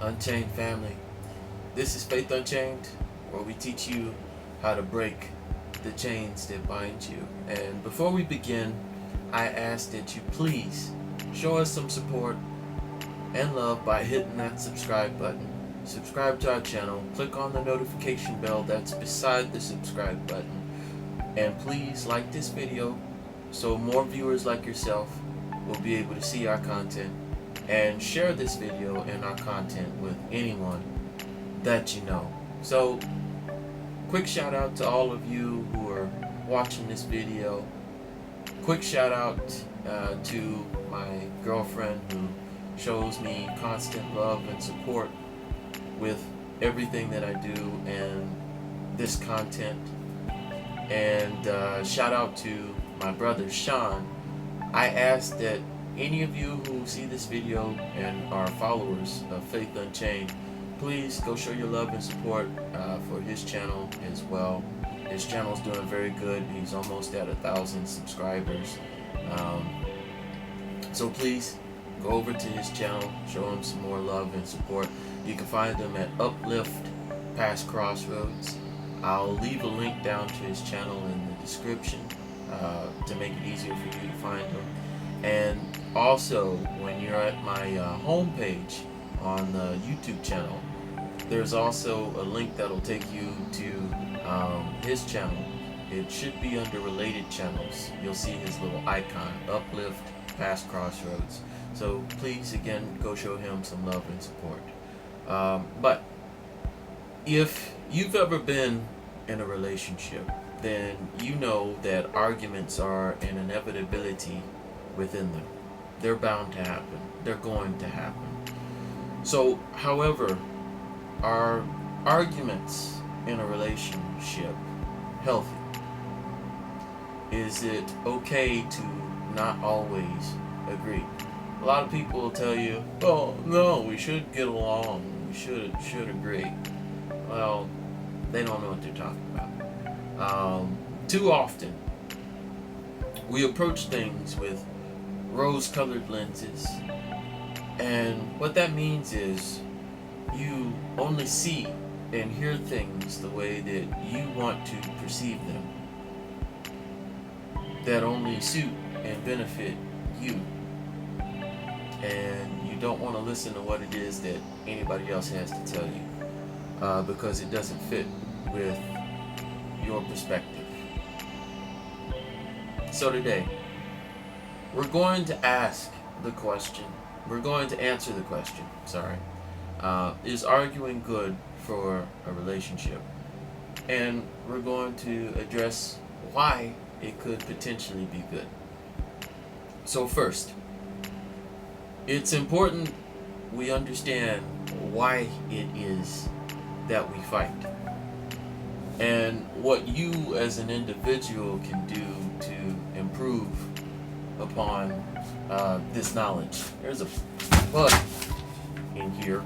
Unchained family. This is Faith Unchained, where we teach you how to break the chains that bind you. And before we begin, I ask that you please show us some support and love by hitting that subscribe button. Subscribe to our channel, click on the notification bell that's beside the subscribe button, and please like this video so more viewers like yourself will be able to see our content, and share this video and our content with anyone that you know. So, quick shout out to all of you who are watching this video. Quick shout out to my girlfriend who shows me constant love and support with everything that I do and this content. And shout out to my brother Sean. I ask that any of you who see this video and are followers of Faith Unchained, please go show your love and support for his channel as well. His channel's doing very good. He's almost at 1,000 subscribers. So please go over to his channel, show him some more love and support. You can find him at Uplift past Crossroads. I'll leave a link down to his channel in the description to make it easier for you to find him. And also, when you're at my homepage on the YouTube channel, there's also a link that'll take you to his channel. It should be under related channels. You'll see his little icon, Uplift past Crossroads. So please, again, go show him some love and support. But if you've ever been in a relationship, then you know that arguments are an inevitability within them. They're bound to happen. They're going to happen. So, however, are arguments in a relationship healthy? Is it okay to not always agree? A lot of people will tell you, "Oh, no, we should get along. We should agree." Well, they don't know what they're talking about. Too often, we approach things with rose-colored lenses, and what that means is you only see and hear things the way that you want to perceive them, that only suit and benefit you, and you don't want to listen to what it is that anybody else has to tell you, because it doesn't fit with your perspective. So today, we're going to ask the question, we're going to answer the question, is arguing good for a relationship? And we're going to address why it could potentially be good. So first, it's important we understand why it is that we fight, and what you as an individual can do to improve upon this knowledge. There's a bug in here.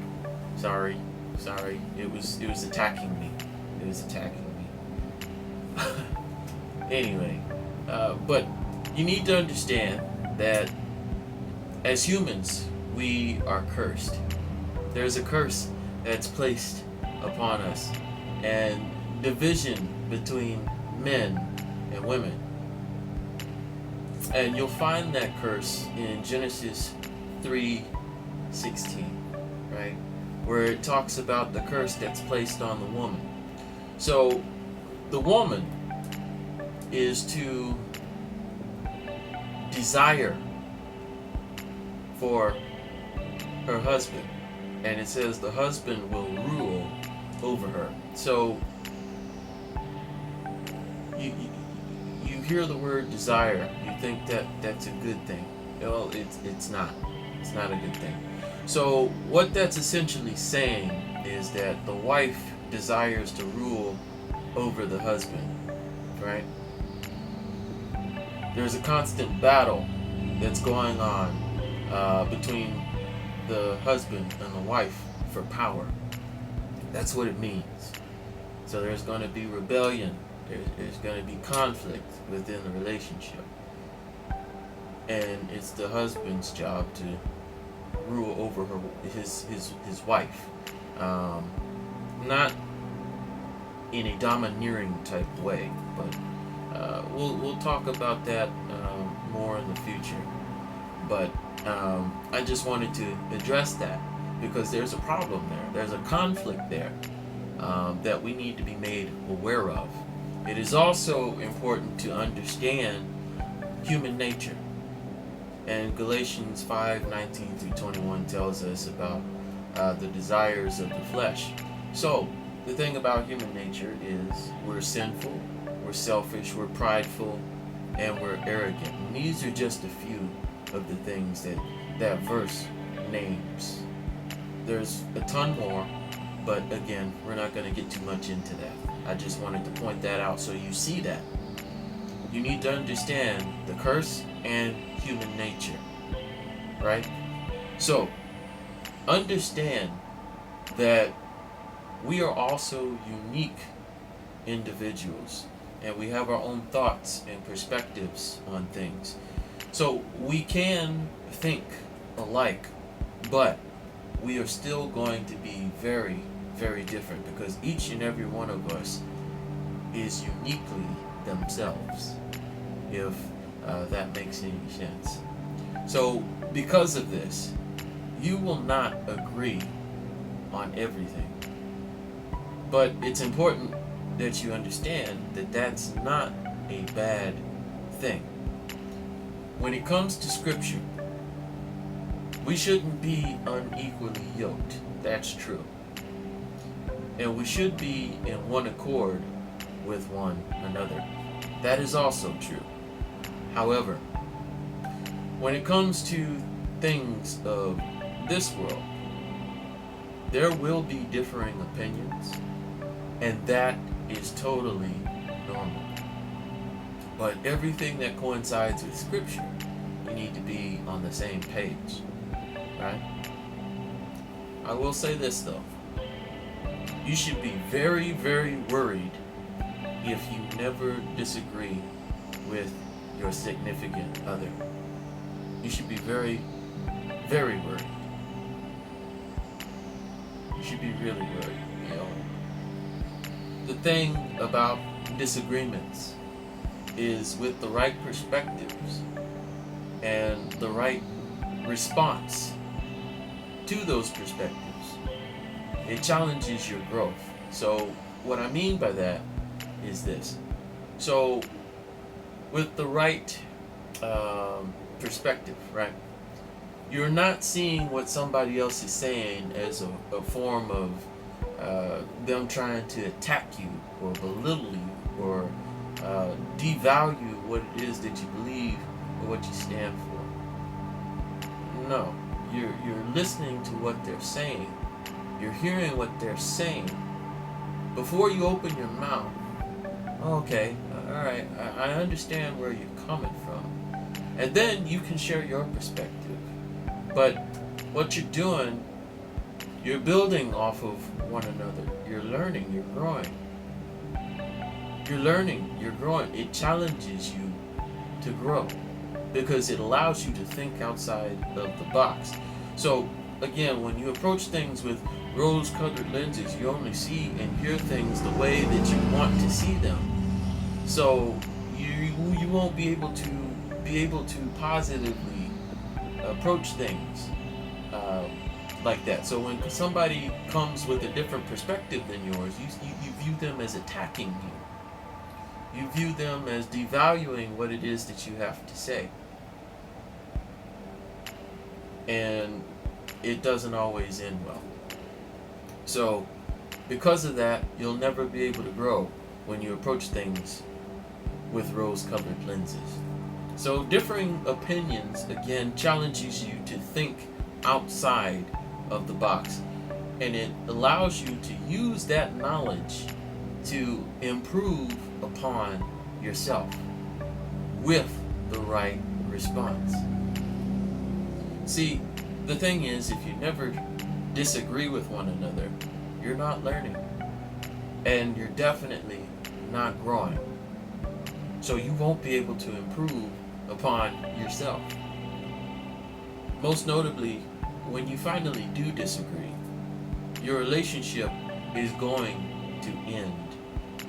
Sorry. It was attacking me. Anyway, but you need to understand that as humans, we are cursed. There's a curse that's placed upon us, and division between men and women. And you'll find that curse in Genesis 3:16, right? Where it talks about the curse that's placed on the woman. So the woman is to desire for her husband, and it says the husband will rule over her. So you hear the word desire, you think that that's a good thing. Well, it's not. It's not a good thing. So what that's essentially saying is that the wife desires to rule over the husband, right? There's a constant battle that's going on between the husband and the wife for power. That's what it means. So there's going to be rebellion. There's going to be conflict within the relationship. And it's the husband's job to rule over his wife, not in a domineering type way, but we'll talk about that more in the future. But I just wanted to address that because there's a problem there. There's a conflict there that we need to be made aware of. It is also important to understand human nature. And Galatians 5:19-21 tells us about the desires of the flesh. So, the thing about human nature is we're sinful, we're selfish, we're prideful, and we're arrogant. And these are just a few of the things that verse names. There's a ton more, but again, we're not going to get too much into that. I just wanted to point that out so you see that. You need to understand the curse and human nature, right? So, understand that we are also unique individuals, and we have our own thoughts and perspectives on things. So, we can think alike, but we are still going to be very, very different because each and every one of us is uniquely themselves, if that makes any sense. So because of this, you will not agree on everything, but it's important that you understand that that's not a bad thing. When it comes to scripture, we shouldn't be unequally yoked. That's true. And we should be in one accord with one another. That is also true. However, when it comes to things of this world, there will be differing opinions, and that is totally normal. But everything that coincides with Scripture, you need to be on the same page, right? I will say this though. You should be very, very worried if you never disagree with your significant other. You should be very, very worried. You should be really worried, you know. The thing about disagreements is with the right perspectives and the right response to those perspectives, it challenges your growth. So what I mean by that is this. So with the right perspective, right? You're not seeing what somebody else is saying as a form of them trying to attack you or belittle you or devalue what it is that you believe or what you stand for. No, you're listening to what they're saying. You're hearing what they're saying. Before you open your mouth, okay, all right, I understand where you're coming from. And then you can share your perspective. But what you're doing, you're building off of one another. You're learning, you're growing. You're learning, you're growing. It challenges you to grow because it allows you to think outside of the box. So, again, when you approach things with rose-colored lenses, you only see and hear things the way that you want to see them. So you won't be able to positively approach things like that. So when somebody comes with a different perspective than yours, you view them as attacking you. You view them as devaluing what it is that you have to say. And it doesn't always end well. So because of that, you'll never be able to grow when you approach things with rose-colored lenses. So differing opinions, again, challenges you to think outside of the box. And it allows you to use that knowledge to improve upon yourself with the right response. See, the thing is, if you never disagree with one another, you're not learning. And you're definitely not growing. So you won't be able to improve upon yourself. Most notably when you finally do disagree, your relationship is going to end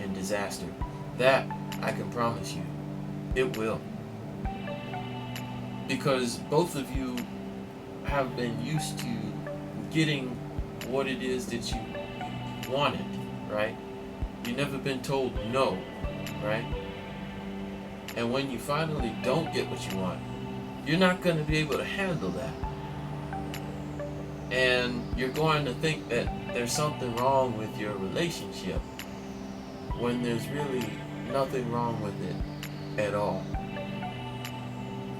in disaster. That I can promise you, it will. Because both of you have been used to getting what it is that you wanted, right? You've never been told no, right? And when you finally don't get what you want, you're not going to be able to handle that. And you're going to think that there's something wrong with your relationship when there's really nothing wrong with it at all.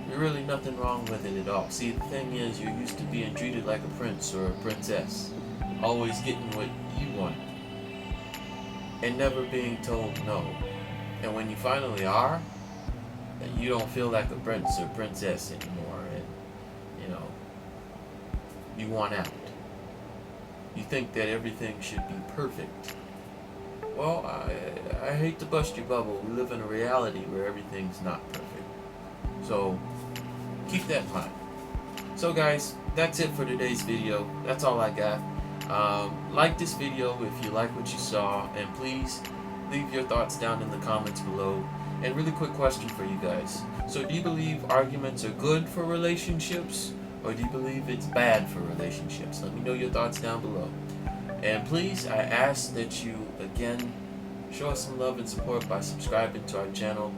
There's really nothing wrong with it at all. See, the thing is, you're used to being treated like a prince or a princess, always getting what you want, and never being told no. And when you finally are, you don't feel like a prince or princess anymore, and you want out. You think that everything should be perfect. Well, I hate to bust your bubble. We live in a reality where everything's not perfect. So keep that in mind. So guys, that's it for today's video. That's all I got. Like this video if you like what you saw, and please leave your thoughts down in the comments below. And really quick question for you guys. So do you believe arguments are good for relationships, or do you believe it's bad for relationships? Let me know your thoughts down below. And please, I ask that you, again, show us some love and support by subscribing to our channel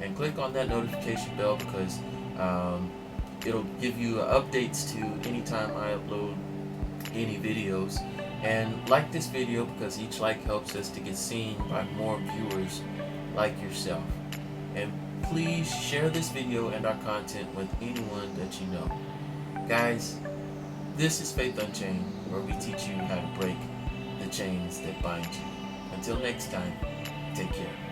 and click on that notification bell, because it'll give you updates to anytime I upload any videos. And like this video, because each like helps us to get seen by more viewers like yourself. And please share this video and our content with anyone that you know. Guys, this is Faith Unchained, where we teach you how to break the chains that bind you. Until next time, take care.